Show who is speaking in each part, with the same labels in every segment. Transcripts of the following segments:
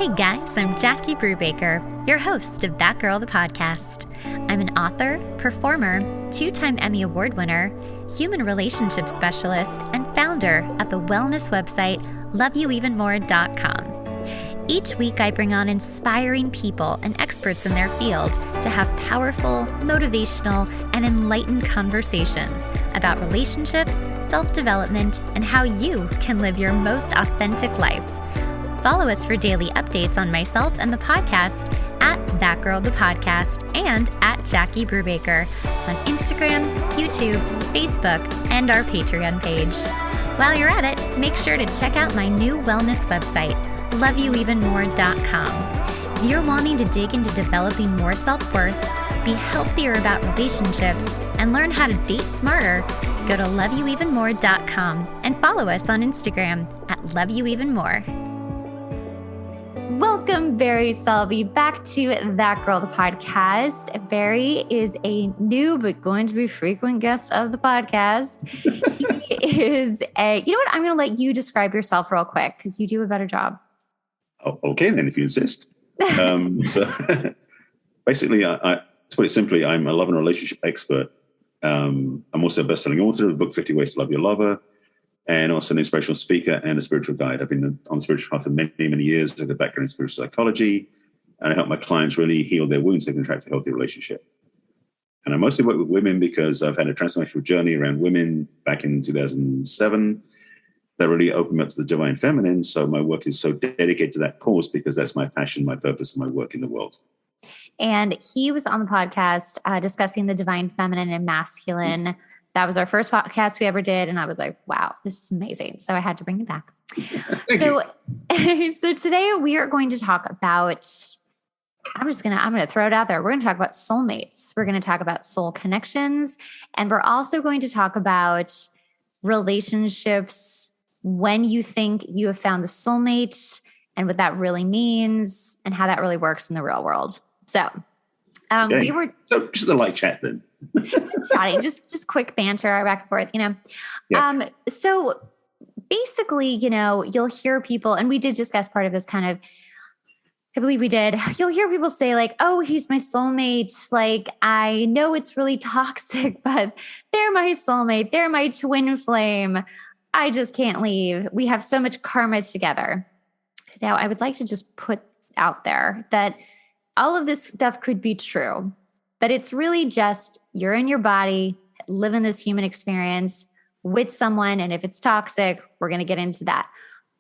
Speaker 1: Hey guys, I'm Jackie Brubaker, your host of That Girl the Podcast. I'm an author, performer, 2-time Emmy Award winner, human relationship specialist, and founder of the wellness website loveyouevenmore.com. Each week I bring on inspiring people and experts in their field to have powerful, motivational, and enlightened conversations about relationships, self-development, and how you can live your most authentic life. Follow us for daily updates on myself and the podcast at That Girl the Podcast and at Jackie Brubaker on Instagram, YouTube, Facebook, and our Patreon page. While you're at it, make sure to check out my new wellness website, loveyouevenmore.com. If you're wanting to dig into developing more self-worth, be healthier about relationships, and learn how to date smarter, go to loveyouevenmore.com and follow us on Instagram at loveyouevenmore. Welcome, Barry Selby, back to That Girl the Podcast. Barry is a new but going to be frequent guest of the podcast. He is you know what? I'm going to let you describe yourself real quick because you do a better job.
Speaker 2: Oh, okay, then, if you insist. So basically, to put it simply, I'm a love and relationship expert. I'm also a best-selling author of the book 50 Ways to Love Your Lover, and also an inspirational speaker and a spiritual guide. I've been on the spiritual path for many, many years. I've got a background in spiritual psychology, and I help my clients really heal their wounds so they can attract a healthy relationship. And I mostly work with women because I've had a transformational journey around women back in 2007 that really opened me up to the divine feminine. So my work is so dedicated to that cause because that's my passion, my purpose, and my work in the world.
Speaker 1: And he was on the podcast discussing the divine feminine and masculine. That was our first podcast we ever did. And I was like, wow, this is amazing. So I had to bring it back. So today we are going to talk about, I'm going to throw it out there. We're going to talk about soulmates. We're going to talk about soul connections. And we're also going to talk about relationships when you think you have found the soulmate and what that really means and how that really works in the real world. So we were
Speaker 2: just a light chat then.
Speaker 1: just chatting, just quick banter back and forth, Yeah. So basically, you'll hear people, and we did discuss part of this kind of, I believe we did. You'll hear people say like, oh, he's my soulmate. Like, I know it's really toxic, but they're my soulmate. They're my twin flame. I just can't leave. We have so much karma together. Now, I would like to just put out there that all of this stuff could be true, but it's really just you're in your body, living this human experience with someone. And if it's toxic, we're going to get into that.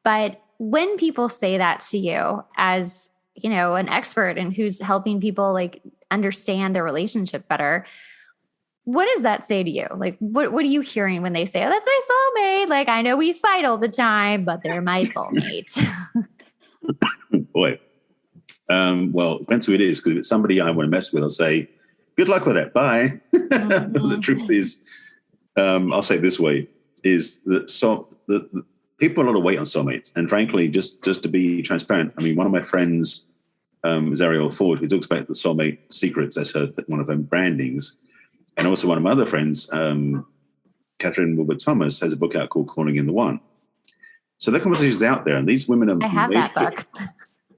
Speaker 1: But when people say that to you as, an expert and who's helping people like understand their relationship better, what does that say to you? Like, what are you hearing when they say, oh, that's my soulmate? Like, I know we fight all the time, but they're my soulmate.
Speaker 2: Boy. Well, it depends who it is, because if it's somebody I want to mess with, I'll say, good luck with that. Bye. Mm-hmm. But the truth is, I'll say it this way, is that the people put a lot of weight on soulmates. And frankly, just to be transparent, I mean, one of my friends is Ariel Ford, who talks about the soulmate secrets as one of her brandings. And also one of my other friends, Catherine Wilbur Thomas, has a book out called Calling in the One. So the conversation's out there, and these women are...
Speaker 1: I have that book.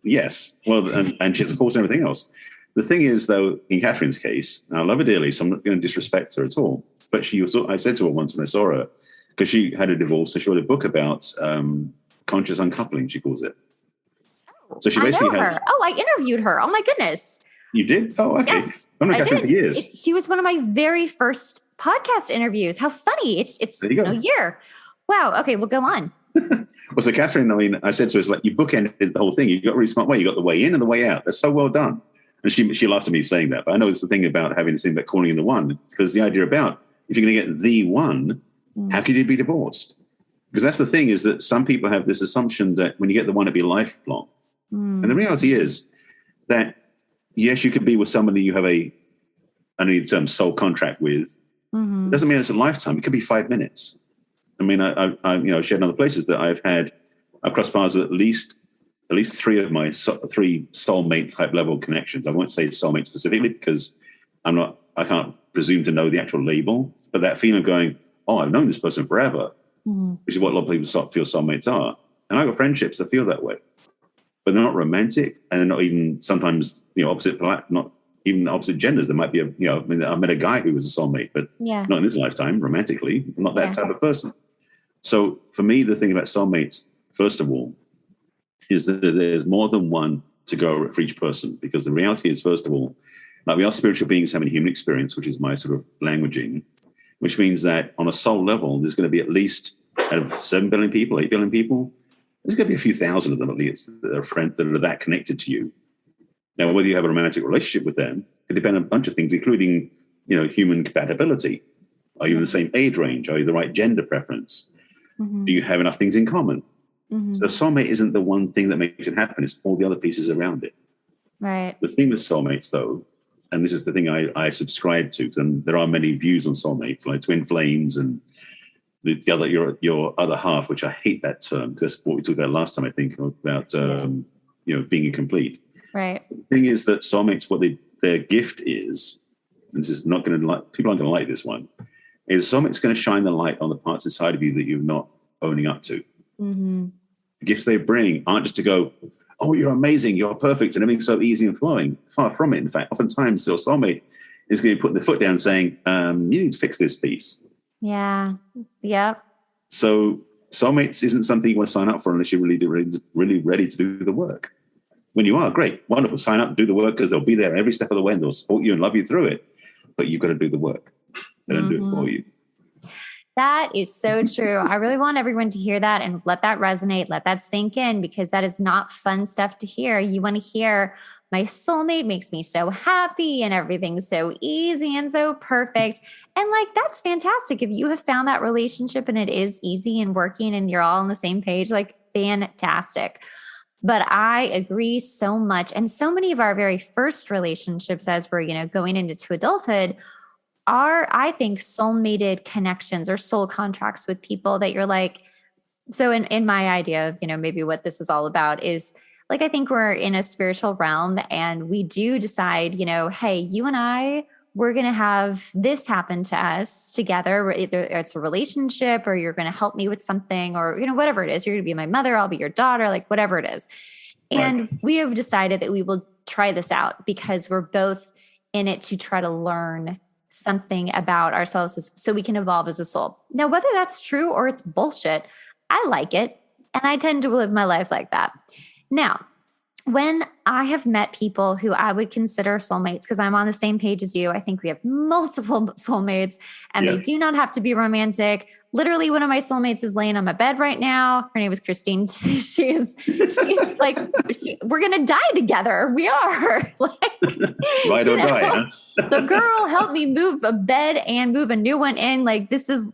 Speaker 2: Yes. Well, and she's, of course, and everything else. The thing is, though, in Catherine's case, and I love her dearly, so I'm not going to disrespect her at all. But I said to her once when I saw her, because she had a divorce, so she wrote a book about conscious uncoupling, she calls it. So she basically had...
Speaker 1: I interviewed her. Oh, my goodness.
Speaker 2: You did? Oh, okay. Yes, I've known Catherine for years.
Speaker 1: She was one of my very first podcast interviews. How funny. It's a year. Wow. Okay, well, go on.
Speaker 2: Well, so Catherine, I mean, I said to her, it's like, you bookended the whole thing. You got a really smart way. You got the way in and the way out. That's so well done. And she laughed at me saying that. But I know it's the thing about having this thing about calling in the one, because the idea about if you're going to get the one, how could you be divorced? Because that's the thing, is that some people have this assumption that when you get the one, it'll be lifelong. And the reality is that, yes, you could be with somebody you have I know the term soul contract with. It doesn't mean it's a lifetime. It could be 5 minutes. I mean, I shared in other places that I've crossed paths with at least 3 of my 3 soulmate type level connections. I won't say soulmate specifically because I can't presume to know the actual label, but that feeling of going, oh, I've known this person forever, which is what a lot of people feel soulmates are. And I've got friendships that feel that way. but they're not romantic, and they're not even sometimes, not even opposite genders. There might be I met a guy who was a soulmate, but not in this lifetime, romantically, not that type of person. So for me, the thing about soulmates, first of all, is that there's more than one to go for each person, because the reality is, first of all, like, we are spiritual beings having human experience, which is my sort of languaging, which means that on a soul level, there's going to be at least, out of 7 billion people, 8 billion people, there's going to be a few thousand of them at least that are that connected to you. Now, whether you have a romantic relationship with them could depend on a bunch of things, including, human compatibility. Are you in the same age range? Are you the right gender preference? Do you have enough things in common? So soulmate isn't the one thing that makes it happen. It's all the other pieces around it.
Speaker 1: Right.
Speaker 2: The thing with soulmates, though, and this is the thing I subscribe to, and there are many views on soulmates, like twin flames and the other, your other half, which I hate that term, because that's what we talked about last time, I think, about being incomplete.
Speaker 1: Right.
Speaker 2: The thing is that soulmates, what their gift is, and this is not going to people aren't going to like this one, is soulmates going to shine the light on the parts inside of you that you're not owning up to. The gifts they bring aren't just to go, oh, you're amazing, you're perfect, and everything's so easy and flowing. Far from it. In fact, oftentimes your soulmate is going to be putting their foot down saying, you need to fix this piece.
Speaker 1: Yeah. Yep.
Speaker 2: So soulmates isn't something you want to sign up for unless you're really ready to do the work. When you are, great, wonderful, sign up and do the work, because they'll be there every step of the way and they'll support you and love you through it. But you've got to do the work. They don't do it for you.
Speaker 1: That is so true. I really want everyone to hear that and let that resonate, let that sink in, because that is not fun stuff to hear. You want to hear, my soulmate makes me so happy and everything's so easy and so perfect. And like, that's fantastic. If you have found that relationship and it is easy and working and you're all on the same page, like, fantastic. But I agree so much. And so many of our very first relationships, as we're, going into adulthood, are, I think, soulmated connections or soul contracts with people that you're like, so in my idea of, maybe what this is all about is, like, I think we're in a spiritual realm and we do decide, hey, you and I, we're going to have this happen to us together. Either it's a relationship or you're going to help me with something, or, whatever it is, you're going to be my mother, I'll be your daughter, like whatever it is. And we have decided that we will try this out because we're both in it to try to learn something about ourselves so we can evolve as a soul. Now, whether that's true or it's bullshit, I like it. And I tend to live my life like that. Now, when I have met people who I would consider soulmates, because I'm on the same page as you, I think we have multiple soulmates and they do not have to be romantic. Literally, one of my soulmates is laying on my bed right now. Her name is Christine. she's like, we're going to die together. We are.
Speaker 2: Ride or die, huh?
Speaker 1: The girl helped me move a bed and move a new one in. Like, this is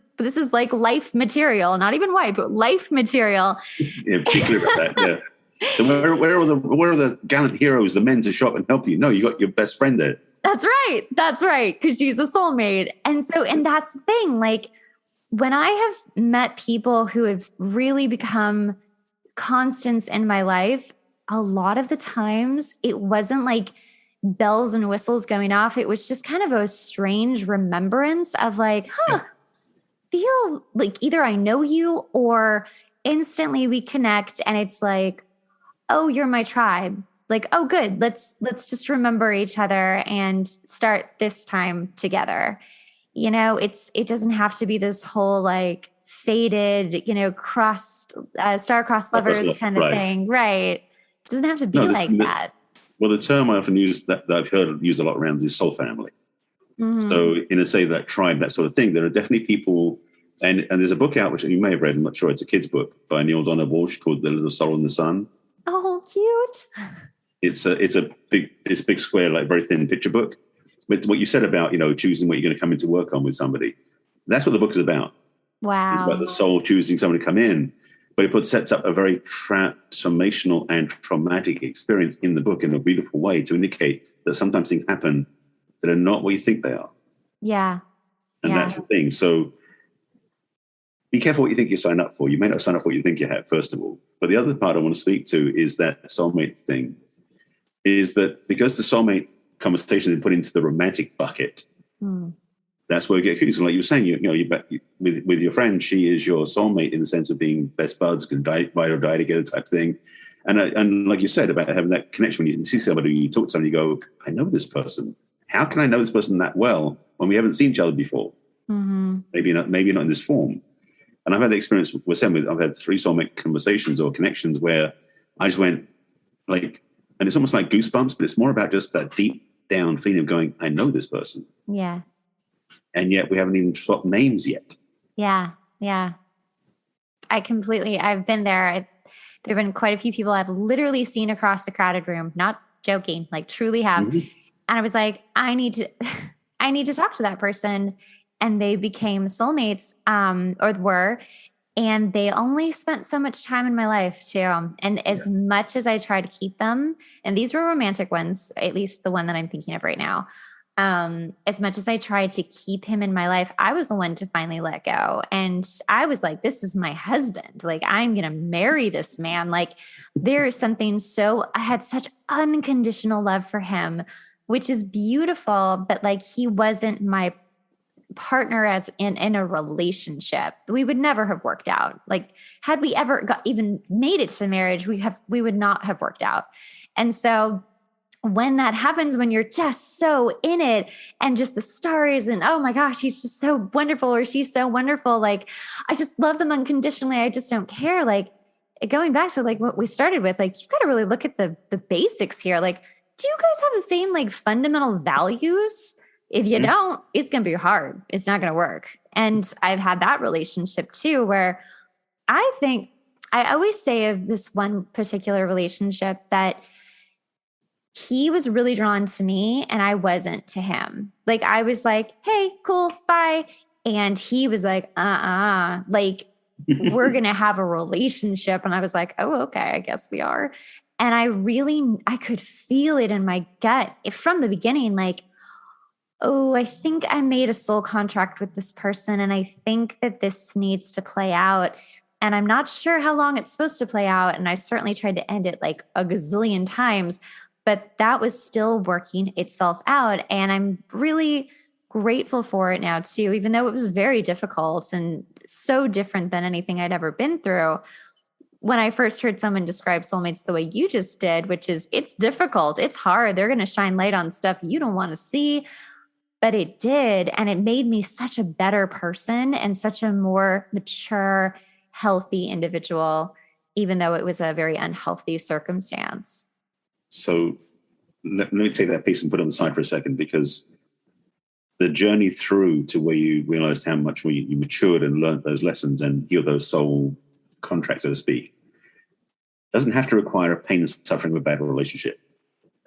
Speaker 1: like life material, not even white, but life material.
Speaker 2: Yeah, be clear about that. Yeah. So where are the gallant heroes, the men to show up and help you? No, you got your best friend there.
Speaker 1: That's right. Because she's a soulmate. And that's the thing. Like, when I have met people who have really become constants in my life, a lot of the times it wasn't like bells and whistles going off. It was just kind of a strange remembrance of like, feel like either I know you or instantly we connect and it's like, oh, you're my tribe. Like, oh, good. Let's just remember each other and start this time together. It doesn't have to be this whole like faded, star-crossed lovers kind of thing. Right. It doesn't have to be that.
Speaker 2: Well, the term I often use that I've heard used a lot around is soul family. So in a say that tribe, that sort of thing, there are definitely people, and there's a book out, which you may have read, I'm not sure, it's a kid's book by Neil Donald Walsh called The Little Soul in the Sun.
Speaker 1: Oh, cute.
Speaker 2: It's a big square, like very thin picture book. But what you said about, choosing what you're going to come into work on with somebody, that's what the book is about.
Speaker 1: Wow.
Speaker 2: It's about the soul choosing someone to come in. But it sets up a very transformational and traumatic experience in the book in a beautiful way to indicate that sometimes things happen that are not what you think they are.
Speaker 1: Yeah.
Speaker 2: And that's the thing. So be careful what you think you sign up for. You may not sign up for what you think you have, first of all. But the other part I want to speak to is that soulmate thing, is that because the soulmate conversation is put into the romantic bucket, that's where we get accused. And like you were saying, with your friend, she is your soulmate in the sense of being best buds, can ride or die together type thing. And like you said about having that connection, when you see somebody, you talk to somebody, you go, I know this person. How can I know this person that well when we haven't seen each other before?
Speaker 1: Mm-hmm.
Speaker 2: Maybe not in this form. And I've had the experience with Sam. I've had 3 soulmate conversations or connections where I just went like, and it's almost like goosebumps, but it's more about just that deep down feeling of going, I know this person.
Speaker 1: Yeah.
Speaker 2: And yet we haven't even swapped names yet.
Speaker 1: Yeah. Yeah. I've been there. There have been quite a few people I've literally seen across the crowded room, not joking, like truly have.
Speaker 2: Mm-hmm.
Speaker 1: And I was like, I need to talk to that person. And they became soulmates, or were, and they only spent so much time in my life too. And as much as I try to keep them, and these were romantic ones, at least the one that I'm thinking of right now. As much as I tried to keep him in my life, I was the one to finally let go. And I was like, this is my husband. Like, I'm going to marry this man. Like, there is something I had such unconditional love for him, which is beautiful, but like, he wasn't my partner as in a relationship. We would never have worked out. Like, had we ever even made it to marriage, we would not have worked out. And so when that happens, when you're just so in it and just the stars and, oh my gosh, he's just so wonderful or she's so wonderful. Like, I just love them unconditionally. I just don't care. Like, going back to like what we started with, like, you've got to really look at the basics here. Like, do you guys have the same like fundamental values? If you don't, it's going to be hard. It's not going to work. And I've had that relationship too, where I think I always say of this one particular relationship that he was really drawn to me and I wasn't to him. Like, I was like, hey, cool, bye. And he was like, like, we're going to have a relationship. And I was like, oh, okay, I guess we are. And I could feel it in my gut from the beginning, like, oh, I think I made a soul contract with this person. And I think that this needs to play out. And I'm not sure how long it's supposed to play out. And I certainly tried to end it like a gazillion times, but that was still working itself out. And I'm really grateful for it now too, even though it was very difficult and so different than anything I'd ever been through. When I first heard someone describe soulmates the way you just did, which is it's difficult, it's hard. They're going to shine light on stuff you don't want to see. But it did. And it made me such a better person and such a more mature, healthy individual, even though it was a very unhealthy circumstance.
Speaker 2: So let me take that piece and put it on the side for a second, because the journey through to where you realized how much you matured and learned those lessons and healed those soul contracts, so to speak, doesn't have to require a pain and suffering of a bad relationship.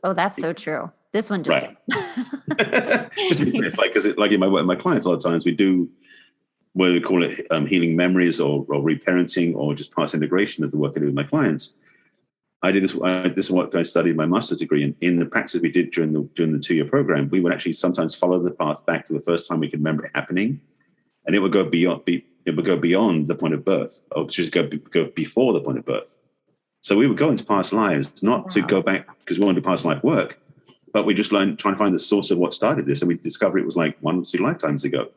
Speaker 1: Oh, that's so true. This one just did.
Speaker 2: Just to be clear, it's like, because like in my work with my clients, a lot of times we do what we call it healing memories or reparenting or just past integration of the work I do with my clients. I did this. This is what I studied my master's degree, and in the practice we did during the 2-year program, we would actually sometimes follow the path back to the first time we could remember it happening, and it would go beyond the point of birth, or just go before the point of birth. So we would go into past lives, not to go back because we wanted to do past life work, but we just trying to find the source of what started this, and we discovered it was like 1 or 2 lifetimes ago.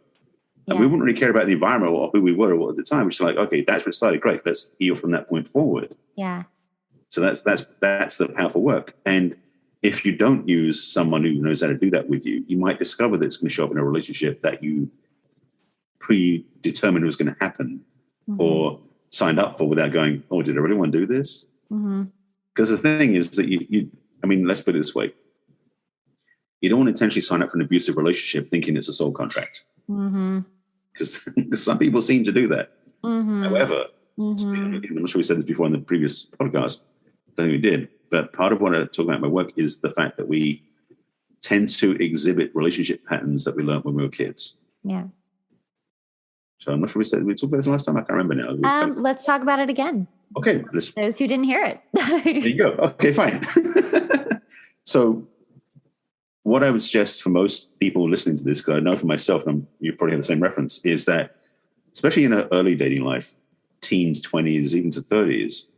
Speaker 2: Yeah. And we wouldn't really care about the environment or who we were or what at the time. We're just like, okay, that's where it started. Great, let's heal from that point forward.
Speaker 1: Yeah.
Speaker 2: So that's the powerful work. And if you don't use someone who knows how to do that with you, you might discover that it's going to show up in a relationship that you predetermined was going to happen or signed up for without going, oh, did I really want to do this? Because the thing is that let's put it this way. You don't want to intentionally sign up for an abusive relationship thinking it's a soul contract. Because some people seem to do that. However, I'm not sure we said this before in the previous podcast. I don't think we did. But part of what I talk about in my work is the fact that we tend to exhibit relationship patterns that we learned when we were kids.
Speaker 1: Yeah.
Speaker 2: So I'm not sure we talked about this last time. I can't remember now.
Speaker 1: Let's talk about it again.
Speaker 2: Okay.
Speaker 1: Those who didn't hear it.
Speaker 2: There you go. Okay, fine. So what I would suggest for most people listening to this, because I know for myself, and you probably have the same reference, is that especially in an early dating life, teens, 20s, even to 30s,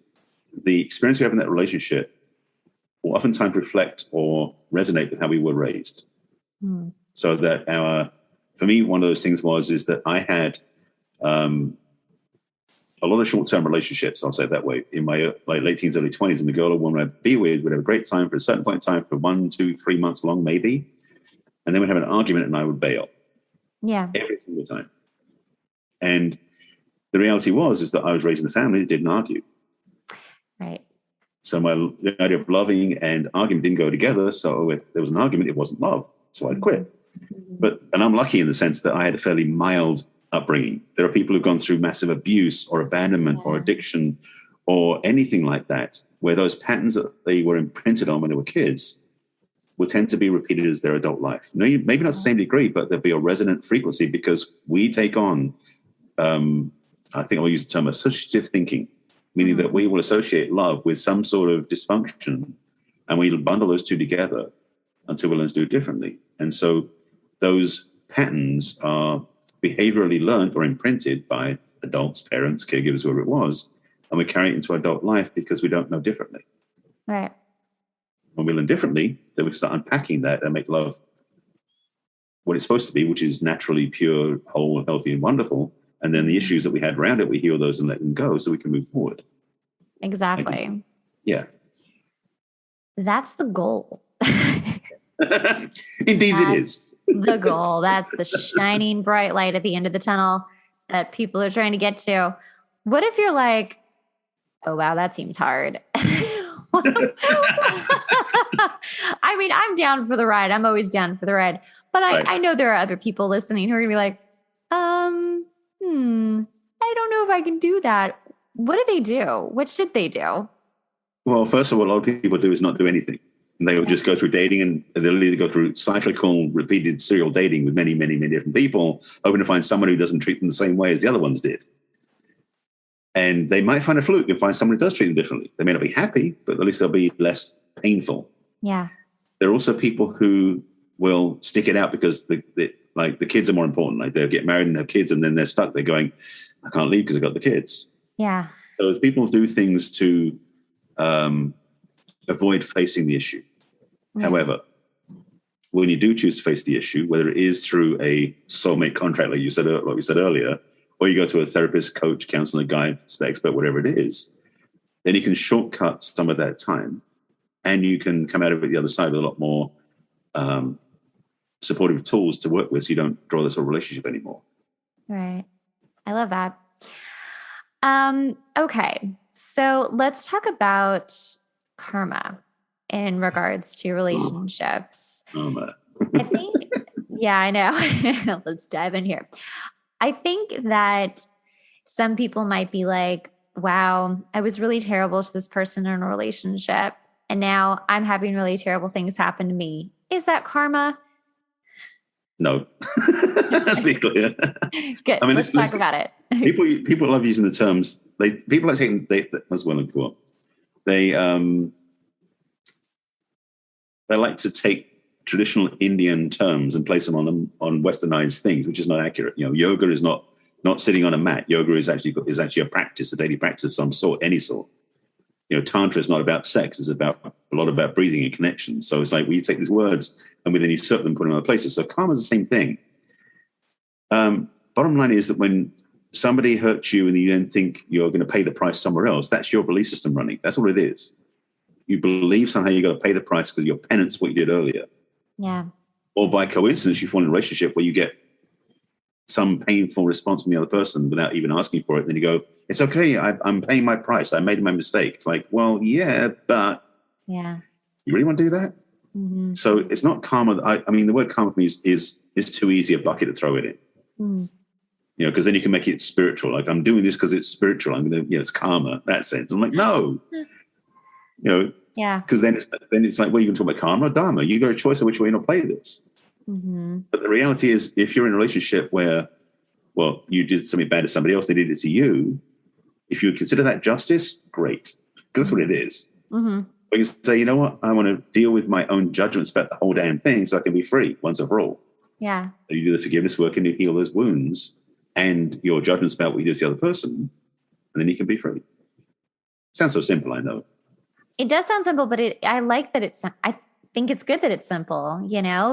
Speaker 2: the experience we have in that relationship will oftentimes reflect or resonate with how we were raised. So that for me, one of those things is that I had a lot of short-term relationships, I'll say it that way, in my late teens, early 20s, and the girl or woman I'd be with would have a great time for a certain point in time for 1, 2, 3 months long, maybe. And then we'd have an argument and I would bail.
Speaker 1: Yeah.
Speaker 2: Every single time. And the reality is that I was raised in a family that didn't argue.
Speaker 1: Right.
Speaker 2: So the idea of loving and argument didn't go together. So if there was an argument, it wasn't love. So I'd quit. And I'm lucky in the sense that I had a fairly mild upbringing. There are people who've gone through massive abuse or abandonment or addiction or anything like that, where those patterns that they were imprinted on when they were kids will tend to be repeated as their adult life. Maybe not to the same degree, but there'll be a resonant frequency because we take on, I think I'll use the term associative thinking, meaning that we will associate love with some sort of dysfunction and we bundle those two together until we learn to do it differently. And so those patterns are behaviorally learned or imprinted by adults, parents, caregivers, whoever it was, and we carry it into adult life because we don't know differently.
Speaker 1: Right.
Speaker 2: When we learn differently, then we start unpacking that and make love what it's supposed to be, which is naturally pure, whole, healthy, and wonderful. And then the issues that we had around it, we heal those and let them go so we can move forward.
Speaker 1: Exactly.
Speaker 2: Yeah.
Speaker 1: That's the goal.
Speaker 2: Indeed, it is.
Speaker 1: The goal. That's the shining bright light at the end of the tunnel that people are trying to get to. What if you're like, oh, wow, that seems hard. I mean, I'm down for the ride. I'm always down for the ride. But I know there are other people listening who are going to be like, I don't know if I can do that. What do they do? What should they do?
Speaker 2: Well, first of all, a lot of people do is not do anything. They'll just go through dating and they'll either go through cyclical, repeated serial dating with many, many, many different people, hoping to find someone who doesn't treat them the same way as the other ones did. And they might find a fluke and find someone who does treat them differently. They may not be happy, but at least they'll be less painful.
Speaker 1: Yeah.
Speaker 2: There are also people who will stick it out because the kids are more important. Like they'll get married and have kids and then they're stuck. They're going, I can't leave because I've got the kids.
Speaker 1: Yeah.
Speaker 2: So as people do things to avoid facing the issue. Yeah. However, when you do choose to face the issue, whether it is through a soulmate contract, like we said earlier, or you go to a therapist, coach, counselor, guide, expert, whatever it is, then you can shortcut some of that time and you can come out of it the other side with a lot more supportive tools to work with so you don't draw this sort of relationship anymore.
Speaker 1: Right. I love that. Okay. So let's talk about karma in regards to relationships.
Speaker 2: Karma.
Speaker 1: I think, yeah, I know. Let's dive in here. I think that some people might be like, wow, I was really terrible to this person in a relationship, and now I'm having really terrible things happen to me. Is that karma?
Speaker 2: No. Let's be clear.
Speaker 1: Good. I mean, let's talk about it.
Speaker 2: People love using the terms. People like taking as well. They like to take traditional Indian terms and place them on westernized things, which is not accurate. You know, yoga is not sitting on a mat. Yoga is actually a practice, a daily practice of some sort, any sort. You know, tantra is not about sex; it's a lot about breathing and connection. So it's like we take these words and we then usurp them, put them in other places. So karma is the same thing. Bottom line is that when somebody hurts you and you then think you're going to pay the price somewhere else, that's your belief system running. That's all it is. You believe somehow you got to pay the price because your penance what you did earlier.
Speaker 1: Yeah.
Speaker 2: Or by coincidence, you fall in a relationship where you get some painful response from the other person without even asking for it. Then you go, it's okay. I'm paying my price. I made my mistake. It's like, well, yeah, but
Speaker 1: yeah,
Speaker 2: you really want to do that?
Speaker 1: Mm-hmm.
Speaker 2: So it's not karma. I mean, the word karma for me is too easy a bucket to throw it in.
Speaker 1: Mm.
Speaker 2: You know, because then you can make it spiritual. Like I'm doing this because it's spiritual. I'm going to, it's karma, that sense. I'm like, no,
Speaker 1: yeah.
Speaker 2: Because then it's like, well, you can talk about karma or dharma. You got a choice of which way you want to play this.
Speaker 1: Mm-hmm.
Speaker 2: But the reality is, if you're in a relationship where, well, you did something bad to somebody else, they did it to you, if you would consider that justice, great. Because that's what it is.
Speaker 1: Mm-hmm.
Speaker 2: But you can say, you know what? I want to deal with my own judgments about the whole damn thing so I can be free once and for all.
Speaker 1: Yeah.
Speaker 2: So you do the forgiveness work and you heal those wounds and your judgments about what you did to the other person, and then you can be free. Sounds so simple, I know.
Speaker 1: It does sound simple, but I like that think it's good that it's simple,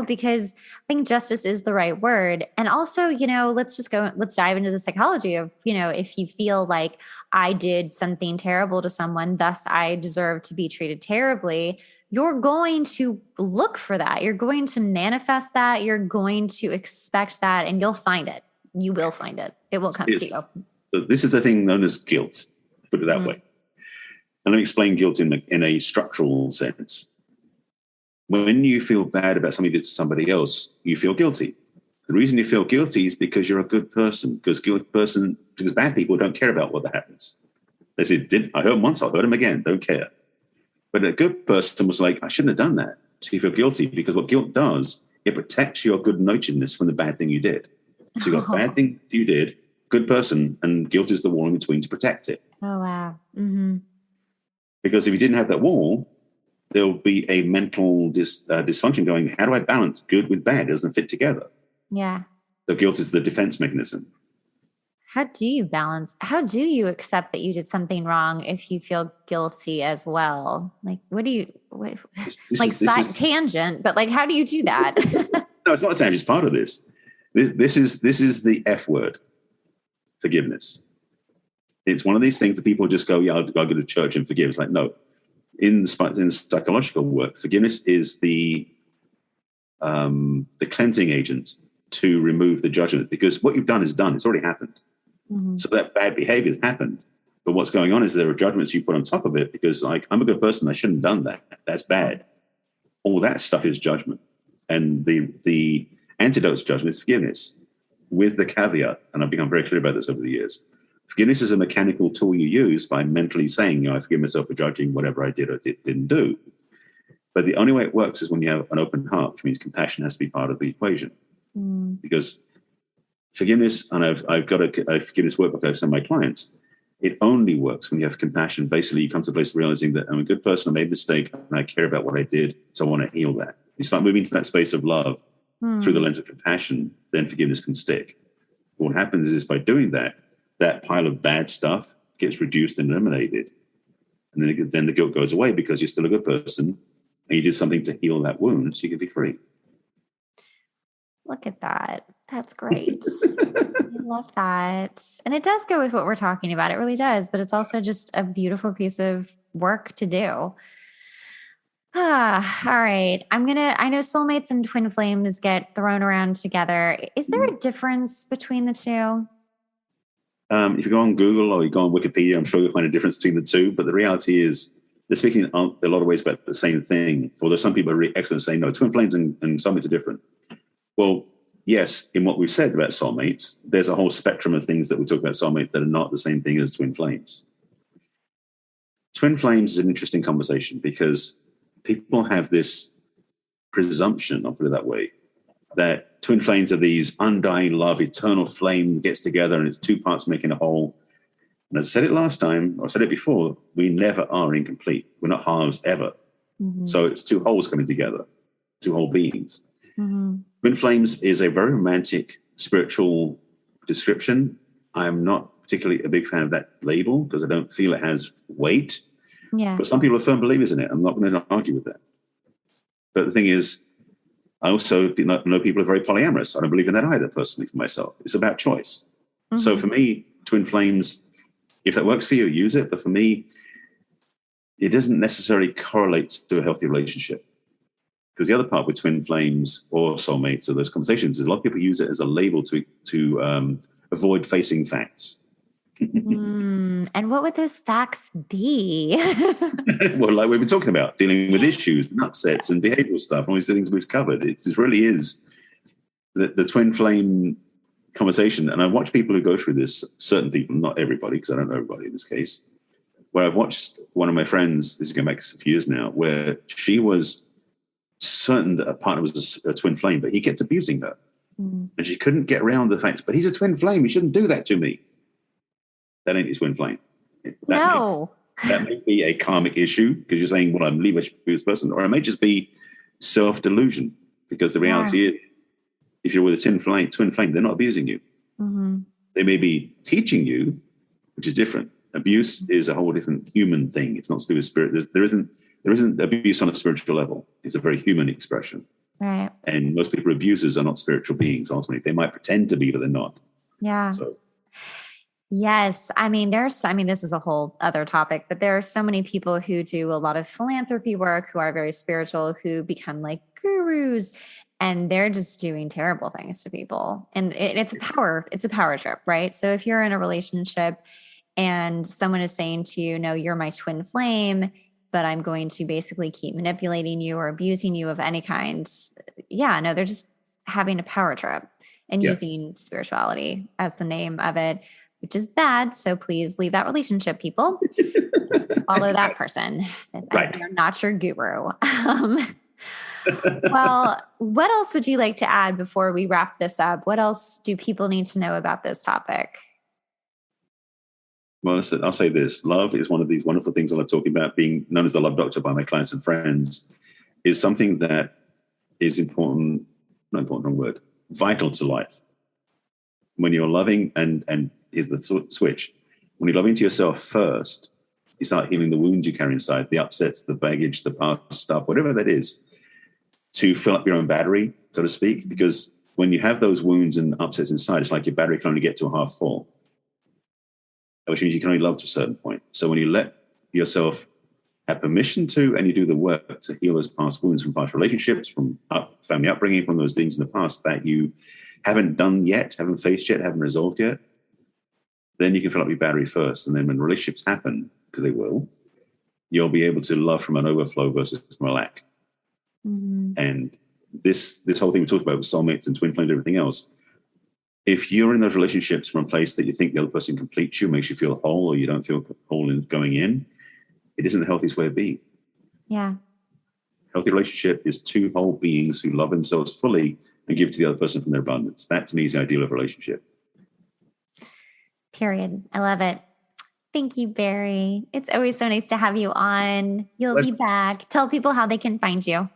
Speaker 1: because I think justice is the right word. And also, let's dive into the psychology of, if you feel like I did something terrible to someone, thus I deserve to be treated terribly, you're going to look for that. You're going to manifest that. You're going to expect that, and you'll find it. You will find it. It will come to you.
Speaker 2: So this is the thing known as guilt, put it that way. And let me explain guilt in a structural sense. When you feel bad about something you did to somebody else, you feel guilty. The reason you feel guilty is because you're a good person, because bad people don't care about what happens. They say, I hurt him once, I'll hurt him again, don't care. But a good person was like, I shouldn't have done that. So you feel guilty, because what guilt does, it protects your good-naturedness from the bad thing you did. So you got a bad thing you did, good person, and guilt is the wall in between to protect it.
Speaker 1: Oh, wow. Mm-hmm.
Speaker 2: Because if you didn't have that wall, there'll be a mental dysfunction going, how do I balance good with bad? It doesn't fit together.
Speaker 1: Yeah.
Speaker 2: So guilt is the defense mechanism. How
Speaker 1: do you accept that you did something wrong if you feel guilty as well? Like, tangent, but like, how do you do that?
Speaker 2: No, it's not a tangent. It's part of this. This is the F word, forgiveness. It's one of these things that people just go, yeah, I'll go to church and forgive. It's like, no. In psychological work, forgiveness is the cleansing agent to remove the judgment, because what you've done is done. It's already happened. Mm-hmm. So that bad behavior has happened. But what's going on is there are judgments you put on top of it, because like, I'm a good person, I shouldn't have done that. That's bad. All that stuff is judgment. And the antidote to judgment is forgiveness, with the caveat, and I've become very clear about this over the years. Forgiveness is a mechanical tool you use by mentally saying, I forgive myself for judging whatever I did or didn't do. But the only way it works is when you have an open heart, which means compassion has to be part of the equation. Because forgiveness, and I've got a forgiveness workbook I send my clients, it only works when you have compassion. Basically, you come to a place of realizing that I'm a good person, I made a mistake, and I care about what I did, so I want to heal that. You start moving to that space of love through the lens of compassion, then forgiveness can stick. What happens is by doing that, that pile of bad stuff gets reduced and eliminated. And then the guilt goes away, because you're still a good person and you do something to heal that wound so you can be free.
Speaker 1: Look at that. That's great. I love that. And it does go with what we're talking about. It really does. But it's also just a beautiful piece of work to do. All right. I know soulmates and twin flames get thrown around together. Is there a difference between the two?
Speaker 2: If you go on Google or you go on Wikipedia, I'm sure you'll find a difference between the two. But the reality is they're speaking in a lot of ways about the same thing. Although some people are really experts saying, no, twin flames and soulmates are different. Well, yes, in what we've said about soulmates, there's a whole spectrum of things that we talk about soulmates that are not the same thing as twin flames. Twin flames is an interesting conversation, because people have this presumption, I'll put it that way, that twin flames are these undying love, eternal flame gets together and it's two parts making a whole. And as I said it last time, or I said it before, we never are incomplete. We're not halves ever. Mm-hmm. So it's two wholes coming together, two whole beings. Mm-hmm. Twin flames is a very romantic spiritual description. I'm not particularly a big fan of that label, because I don't feel it has weight. Yeah. But some people are firm believers in it. I'm not going to argue with that. But the thing is, I also know people are very polyamorous. I don't believe in that either, personally, for myself. It's about choice. Mm-hmm. So for me, twin flames, if that works for you, use it. But for me, it doesn't necessarily correlate to a healthy relationship. Because the other part with twin flames or soulmates or those conversations is a lot of people use it as a label to avoid facing facts.
Speaker 1: And what would those facts be?
Speaker 2: Well, like we've been talking about, dealing with issues and upsets and behavioral stuff, and all these things we've covered. It really is the twin flame conversation. And I watch people who go through this, certain people, not everybody, because I don't know everybody in this case, where I've watched one of my friends, this is going back a few years now, where she was certain that her partner was a twin flame, but he kept abusing her. And she couldn't get around the fact, but he's a twin flame, he shouldn't do that to me. That ain't his twin flame. That may be a karmic issue, because you're saying, well, I'm leaving this person, or it may just be self-delusion, because the reality is, if you're with a twin flame, they're not abusing you. Mm-hmm. They may be teaching you, which is different. Abuse is a whole different human thing. It's not to do with spirit. There isn't abuse on a spiritual level. It's a very human expression.
Speaker 1: Right.
Speaker 2: And most people, abusers, are not spiritual beings, ultimately. They might pretend to be, but they're not.
Speaker 1: Yeah.
Speaker 2: So.
Speaker 1: Yes. This is a whole other topic, but there are so many people who do a lot of philanthropy work, who are very spiritual, who become like gurus, and they're just doing terrible things to people. And it's a power trip, right? So if you're in a relationship and someone is saying to you, no, you're my twin flame, but I'm going to basically keep manipulating you or abusing you of any kind. Yeah, no, they're just having a power trip and using spirituality as the name of it, which is bad. So please leave that relationship, people. Follow that person.
Speaker 2: Right.
Speaker 1: They're not your guru. Well, what else would you like to add before we wrap this up? What else do people need to know about this topic?
Speaker 2: Well, I'll say this. Love is one of these wonderful things I love talking about. Being known as the love doctor by my clients and friends is something that is important, not important, wrong word, vital to life. When you're loving, and is the switch, when you're loving to yourself first, you start healing the wounds you carry inside, the upsets, the baggage, the past stuff, whatever that is, to fill up your own battery, so to speak. Because when you have those wounds and upsets inside, it's like your battery can only get to a half full, which means you can only love to a certain point. So when you let yourself have permission to, and you do the work to heal those past wounds from past relationships, from family upbringing, from those things in the past that you haven't done yet, haven't faced yet, haven't resolved yet, then you can fill up your battery first. And then when relationships happen, because they will, you'll be able to love from an overflow versus from a lack. Mm-hmm. And this whole thing we talked about with soulmates and twin flames and everything else, if you're in those relationships from a place that you think the other person completes you, makes you feel whole, or you don't feel whole in going in, it isn't the healthiest way to be.
Speaker 1: Yeah.
Speaker 2: Healthy relationship is two whole beings who love themselves fully and give to the other person from their abundance. That, to me, is the ideal of a relationship.
Speaker 1: Period. I love it. Thank you, Barry. It's always so nice to have you on. You'll be back. Tell people how they can find you.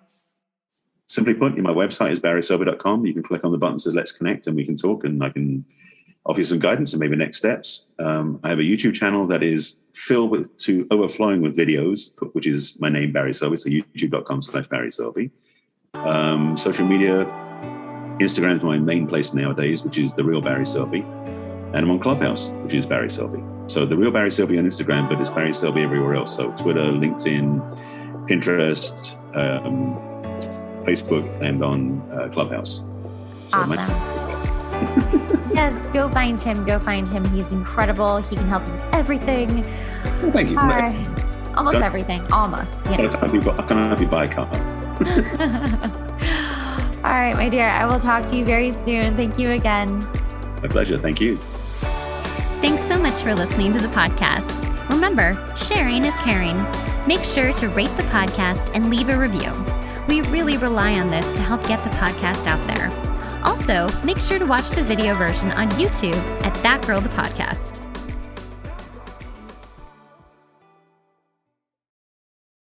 Speaker 2: Simply put, my website is barryselby.com. You can click on the button that says Let's Connect, and we can talk, and I can offer you some guidance and maybe next steps. I have a YouTube channel that is filled to overflowing with videos, which is my name, Barry Selby. So youtube.com/Barry Selby. Social media, Instagram is my main place nowadays, which is The Real Barry Selby. And I'm on Clubhouse, which is Barry Selby. So The Real Barry Selby on Instagram, but it's Barry Selby everywhere else. So Twitter, LinkedIn, Pinterest, Facebook, and on Clubhouse. So
Speaker 1: awesome. Yes, go find him. Go find him. He's incredible. He can help you with everything.
Speaker 2: Well, thank you.
Speaker 1: Almost everything. Almost. You know.
Speaker 2: I can't help you buy a car.
Speaker 1: All right, my dear. I will talk to you very soon. Thank you again.
Speaker 2: My pleasure. Thank you.
Speaker 3: Thanks so much for listening to the podcast. Remember, sharing is caring. Make sure to rate the podcast and leave a review. We really rely on this to help get the podcast out there. Also, make sure to watch the video version on YouTube at That Girl the Podcast.